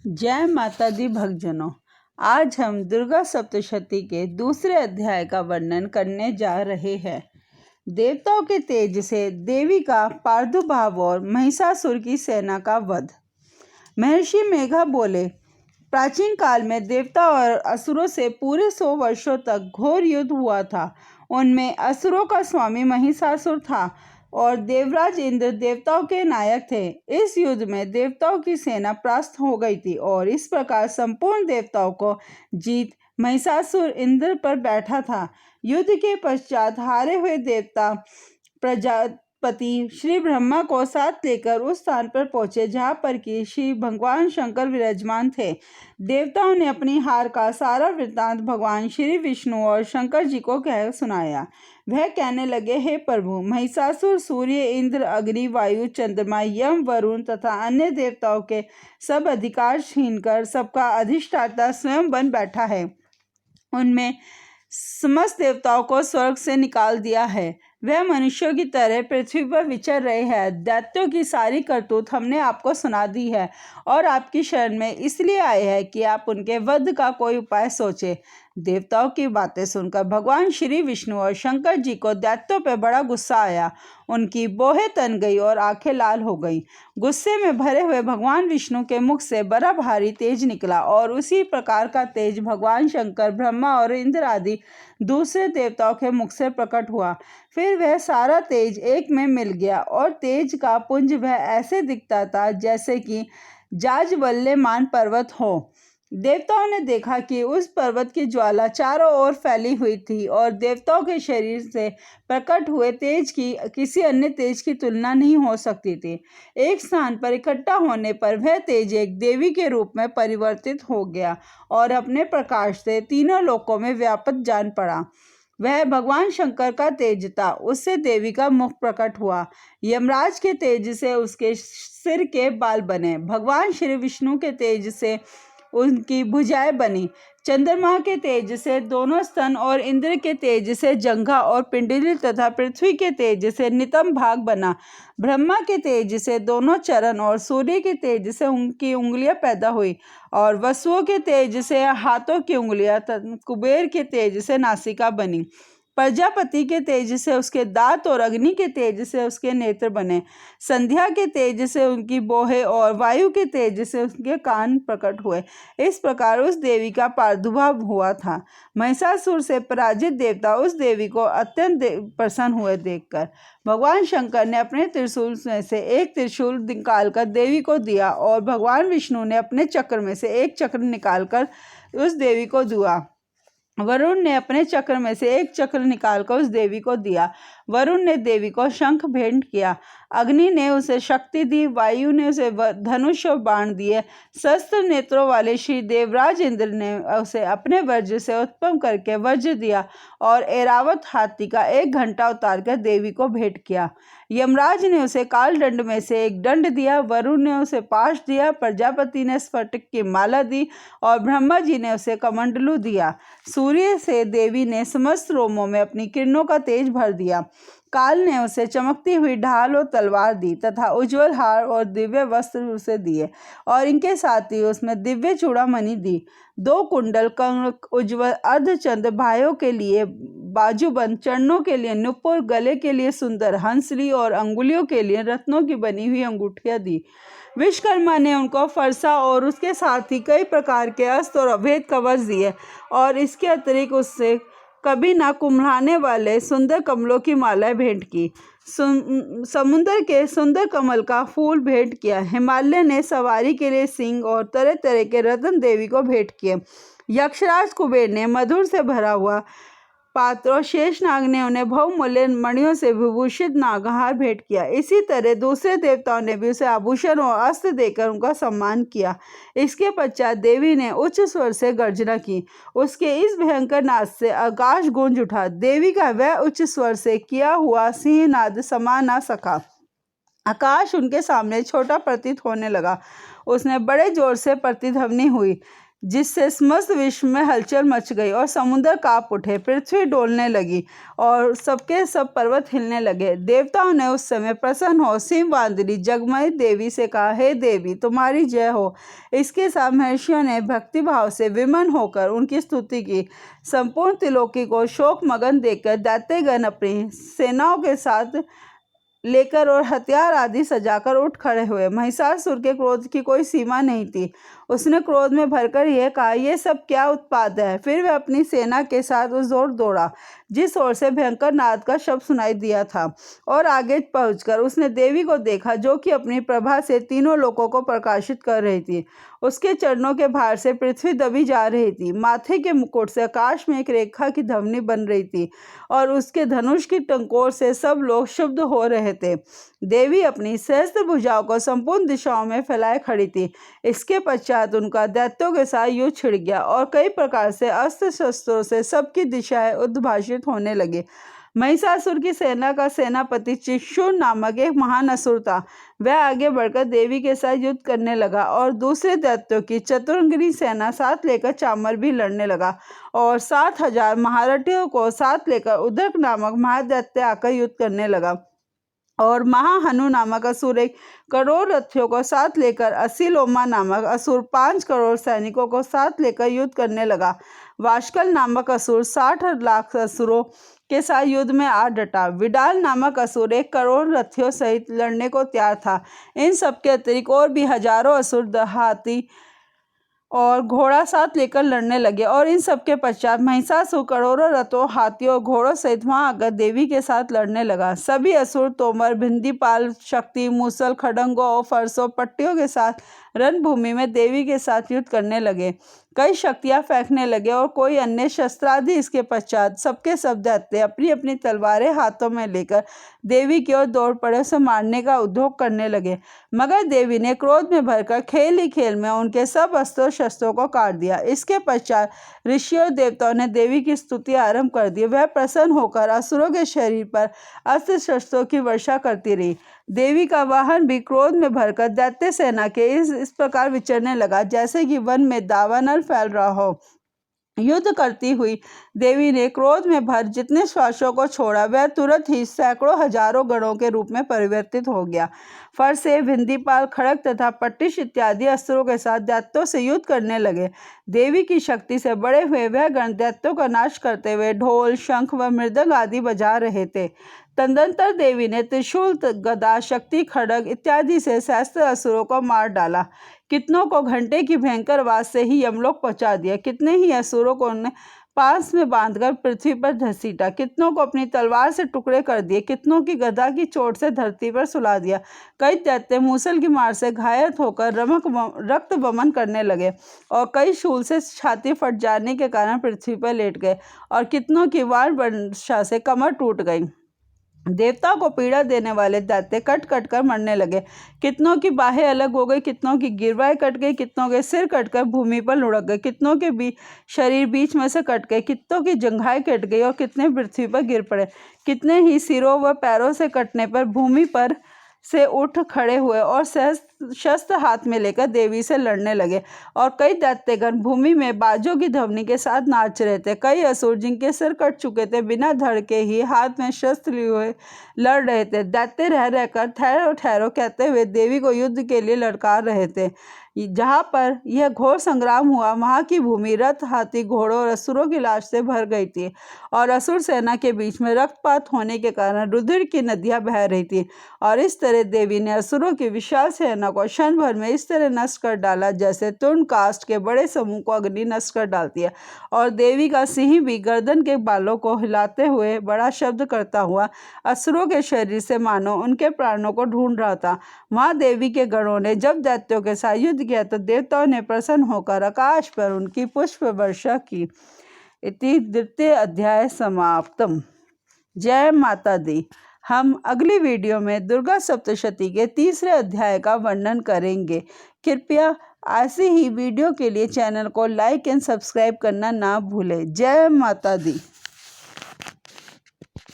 जय माता दी भक्तजनों। आज हम दुर्गा सप्तशती के दूसरे अध्याय का वर्णन करने जा रहे हैं। देवताओं के तेज से देवी का प्रादुर्भाव और महिषासुर की सेना का वध। महर्षि मेघा बोले, प्राचीन काल में देवता और असुरों से पूरे 100 वर्षों तक घोर युद्ध हुआ था। उनमें असुरों का स्वामी महिषासुर था और देवराज इंद्र देवताओं के नायक थे। इस युद्ध में देवताओं की सेना परास्त हो गई थी और इस प्रकार संपूर्ण देवताओं को जीत महिषासुर इंद्र पर बैठा था। युद्ध के पश्चात हारे हुए देवता प्रजापति श्री ब्रह्मा को साथ लेकर उस स्थान पर पहुंचे जहां पर कि श्री भगवान शंकर विराजमान थे। देवताओं ने अपनी हार का सारा वृत्तांत भगवान श्री विष्णु और शंकर जी को कह सुनाया। वह कहने लगे, हे प्रभु, महिषासुर सूर्य, इंद्र, अग्नि, वायु, चंद्रमा, यम, वरुण तथा अन्य देवताओं के सब अधिकार छीन कर सबका अधिष्ठाता स्वयं बन बैठा है। उनमें समस्त देवताओं को स्वर्ग से निकाल दिया है। वह मनुष्यों की तरह पृथ्वी पर विचर रहे हैं। दैत्यों की सारी करतूत हमने आपको सुना दी है और आपकी शरण में इसलिए आए हैं कि आप उनके वध का कोई उपाय सोचे। देवताओं की बातें सुनकर भगवान श्री विष्णु और शंकर जी को दैत्यों पर बड़ा गुस्सा आया। उनकी बोहें तन गई और आंखें लाल हो गईं। गुस्से में भरे हुए भगवान विष्णु के मुख से बड़ा भारी तेज निकला और उसी प्रकार का तेज भगवान शंकर, ब्रह्मा और इंद्र आदि दूसरे देवताओं के मुख से प्रकट हुआ। फिर वह सारा तेज एक में मिल गया और तेज का पुंज वह ऐसे दिखता था जैसे कि जाज्वल्यमान पर्वत हो। देवताओं ने देखा कि उस पर्वत की ज्वाला चारों ओर फैली हुई थी और देवताओं के शरीर से प्रकट हुए तेज की किसी अन्य तेज की तुलना नहीं हो सकती थी। एक स्थान पर इकट्ठा होने पर वह तेज एक देवी के रूप में परिवर्तित हो गया और अपने प्रकाश से तीनों लोकों में व्यापक जान पड़ा। वह भगवान शंकर का तेज था, उससे देवी का मुख प्रकट हुआ। यमराज के तेज से उसके सिर के बाल बने। भगवान श्री विष्णु के तेज से उनकी भुजाएं बनी। चंद्रमा के तेज से दोनों स्तन और इंद्र के तेज से जंघा और पिंडली तथा पृथ्वी के तेज से नितंब भाग बना। ब्रह्मा के तेज से दोनों चरण और सूर्य के तेज से उनकी उंगलियां पैदा हुई और वसुओं के तेज से हाथों की उंगलियां, कुबेर के तेज से नासिका बनी। प्रजापति के तेज से उसके दांत और अग्नि के तेज से उसके नेत्र बने। संध्या के तेज से उनकी बोहें और वायु के तेज से उसके कान प्रकट हुए। इस प्रकार उस देवी का प्रादुर्भाव हुआ था। महिषासुर से पराजित देवता उस देवी को अत्यंत प्रसन्न हुए देखकर। भगवान शंकर ने अपने त्रिशूल में से एक त्रिशूल निकालकर देवी को दिया और भगवान विष्णु ने अपने चक्र में से एक चक्र निकालकर उस देवी को दिया। वरुण ने अपने चक्र में से एक चक्र निकालकर उस देवी को दिया। वरुण ने देवी को शंख भेंट किया। अग्नि ने उसे शक्ति दी। वायु ने उसे धनुष और बाण दिए। सहस्त्र नेत्रों वाले श्री देवराज इंद्र ने उसे अपने वज्र से उत्पन्न करके वज्र दिया और ऐरावत हाथी का एक घंटा उतारकर देवी को भेंट किया। यमराज ने उसे काल दंड में से एक दंड दिया। वरुण ने उसे पाश दिया। प्रजापति ने स्फटिक की माला दी और ब्रह्मा जी ने उसे कमंडलू दिया। सूर्य से देवी ने समस्त रोमों में अपनी किरणों का तेज भर दिया। काल ने उसे चमकती हुई ढाल और तलवार दी तथा उज्जवल हार और दिव्य वस्त्र उसे दिए और इनके साथ ही उसमें दिव्य चूड़ामणि दी। 2 कुंडल, कंक, उज्जवल अर्धचंद्र, भाइयों के लिए बाजूबंद, चरणों के लिए नुपुर, गले के लिए सुंदर हंसली और अंगुलियों के लिए रत्नों की बनी हुई अंगूठियां दी। विश्वकर्मा ने उनको फरसा और उसके साथ ही कई प्रकार के अस्त्र और अभेद कवच दिए और इसके अतिरिक्त उससे कभी ना कुम्हलाने वाले सुंदर कमलों की मालाएं भेंट की। समुद्र के सुंदर कमल का फूल भेंट किया। हिमालय ने सवारी के लिए सिंह और तरह तरह के रत्न देवी को भेंट किए। यक्षराज कुबेर ने मधुर से भरा हुआ पात्र और शेषनाग ने उन्हें बहुमूल्य मणियों से विभूषित नागहार भेंट किया। इसी तरह दूसरे देवताओं ने भी उसे आभूषण और अस्त्र देकर उनका सम्मान किया। इसके पश्चात देवी ने उच्च स्वर से गर्जना की। उसके इस भयंकर नाद से आकाश गूंज उठा। देवी का वह उच्च स्वर से किया हुआ सिंहनाद समा न सका। आकाश उनके सामने छोटा प्रतीत होने लगा। उसने बड़े जोर से प्रतिध्वनि हुई। जिससे समस्त विश्व में हलचल मच गई और समुद्र कांप उठे, पृथ्वी डोलने लगी और सबके सब पर्वत हिलने लगे। देवताओं ने उस समय प्रसन्न हो सिंह बांदरी जगमई देवी से कहा, हे देवी तुम्हारी जय हो। इसके साथ महर्षियों ने भक्ति भाव से विमन होकर उनकी स्तुति की। संपूर्ण त्रिलोकी को शोक मगन देखकर दैत्यगण अपनी सेनाओं के साथ लेकर और हथियार आदि सजाकर उठ खड़े हुए। महिषासुर के क्रोध की कोई सीमा नहीं थी। उसने क्रोध में भरकर यह कहा, यह सब क्या उत्पात है। फिर वह अपनी सेना के साथ उस ओर दौड़ा जिस ओर से भयंकर नाद का शब्द सुनाई दिया था और आगे पहुंचकर उसने देवी को देखा जो कि अपनी प्रभा से तीनों लोकों को प्रकाशित कर रही थी। उसके चरणों के भार से पृथ्वी दबी जा रही थी। माथे के मुकुट से आकाश में एक रेखा की ध्वनि बन रही थी और उसके धनुष की टंकोर से सब लोग शुद्ध हो रहे थे। देवी अपनी सहस्त्र भुजाओं को संपूर्ण दिशाओं में फैलाए खड़ी थी। इसके पश्चात उनका दैत्यों के साथ युद्ध छिड़ गया और कई प्रकार से अस्त्र शस्त्रों से सबकी दिशाएं उद्भाषित होने लगे। महिषासुर की सेना का सेनापति चिक्षुर नामक एक महान असुर था। वह आगे बढ़कर देवी के साथ युद्ध करने लगा और दूसरे दैत्यों की चतुरंगिनी सेना साथ लेकर चामर भी लड़ने लगा और 7,000 महारथियों को साथ लेकर उदक नामक महादैत्य आकर युद्ध करने लगा और महाहनु नामक असुर 1 करोड़ रथियों को साथ लेकर असीलोमा नामक असुर 5 करोड़ सैनिकों को साथ लेकर युद्ध करने लगा। वाशकल नामक असुर 60 लाख असुरों के साथ युद्ध में आ डटा। विडाल नामक असुर 1 करोड़ रथियों सहित लड़ने को तैयार था। इन सबके अतिरिक्त और भी हजारों असुर हाथी और घोड़ा साथ लेकर लड़ने लगे और इन सबके पश्चात महिषासुर करोड़ों रथों, हाथियों और घोड़ों सहित वहां आकर देवी के साथ लड़ने लगा। सभी असुर तोमर, भिंदीपाल, शक्ति, मूसल, खड़ंगों और फरसों, पट्टियों के साथ रणभूमि में देवी के साथ युद्ध करने लगे। कई शक्तियां फेंकने लगे और कोई अन्य शस्त्रादि। इसके पश्चात सबके सब दैत्य अपनी अपनी तलवारें हाथों में लेकर देवी की ओर दौड़ पड़े, उसे मारने का उद्योग करने लगे। मगर देवी ने क्रोध में भरकर खेल ही खेल में उनके सब अस्त्रों शस्त्रों को काट दिया। इसके पश्चात ऋषियों और देवताओं ने देवी की स्तुति आरंभ कर दी। वह प्रसन्न होकर असुरों के शरीर पर अस्त्र शस्त्रों की वर्षा करती रही। देवी का वाहन भी क्रोध में भरकर दैत्य सेना के इस प्रकार विचरने लगा जैसे कि वन में दावानल फैल रहा हो। युद्ध करती हुई देवी ने क्रोध में भर जितने श्वासों को छोड़ा वह तुरंत ही सैकड़ों हजारों गणों के रूप में परिवर्तित हो गया। फरसे, भिंदीपाल, खड़ग तथा पट्टिश इत्यादि अस्त्रों के साथ दैत्यों से युद्ध करने लगे। देवी की शक्ति से बड़े हुए वह गण दैत्यों का नाश करते हुए ढोल, शंख व मृदंग आदि बजा रहे थे। तदनंतर देवी ने त्रिशूल, गदा, शक्ति, खड़ग इत्यादि से सहस्त्र असुरों को मार डाला। कितनों को घंटे की भयंकर आवाज से ही यमलोक पहुंचा दिया। कितने ही असुरों को उन्हें पास में बांधकर पृथ्वी पर घसीटा। कितनों को अपनी तलवार से टुकड़े कर दिए। कितनों की गदा की चोट से धरती पर सुला दिया। कई दैत्य मूसल की मार से घायल होकर रक्त वमन करने लगे और कई शूल से छाती फट जाने के कारण पृथ्वी पर लेट गए और कितनों की वार वर्षा से कमर टूट गई। देवताओं को पीड़ा देने वाले दैत्य कट कट कर मरने लगे। कितनों की बाहें अलग हो गई, कितनों की गिरवाएं कट गई, कितनों के सिर कटकर भूमि पर लुढ़क गए, कितनों के शरीर बीच में से कट गए, कितनों की जंघाएं कट गई और कितने पृथ्वी पर गिर पड़े। कितने ही सिरों व पैरों से कटने पर भूमि पर से उठ खड़े हुए और शस्त्र हाथ में लेकर देवी से लड़ने लगे और कई दैत्यगण भूमि में बाजों की ध्वनि के साथ नाच रहे थे। कई असुर जिनके सिर कट चुके थे बिना धड़ के ही हाथ में शस्त्र लिए हुए लड़ रहे थे। दैत्य रह रहकर ठहरो ठहरो कहते हुए देवी को युद्ध के लिए ललकार रहे थे। जहाँ पर यह घोर संग्राम हुआ वहाँ की भूमि रथ, हाथी, घोड़ों और असुरों की लाश से भर गई थी और असुर सेना के बीच में रक्तपात होने के कारण रुधिर की नदियां बह रही थी। और इस तरह देवी ने असुरों की विशाल सेना को क्षण भर में इस तरह नष्ट कर डाला जैसे तुर्ण काष्ठ के बड़े समूह को अग्नि नष्ट कर डालती है। और देवी का सिंह भी गर्दन के बालों को हिलाते हुए बड़ा शब्द करता हुआ असुरों के शरीर से मानो उनके प्राणों को ढूंढ रहा था। वहाँ देवी के गणों ने जब दैत्यों के साथ युद्ध किया तो देवताओं ने प्रसन्न होकर आकाश पर उनकी पुष्प वर्षा की। इति द्वितीय अध्याय समाप्तम। जय माता दी। हम अगली वीडियो में दुर्गा सप्तशती के तीसरे अध्याय का वर्णन करेंगे। कृपया ऐसी ही वीडियो के लिए चैनल को लाइक एंड सब्सक्राइब करना ना भूलें। जय माता दी।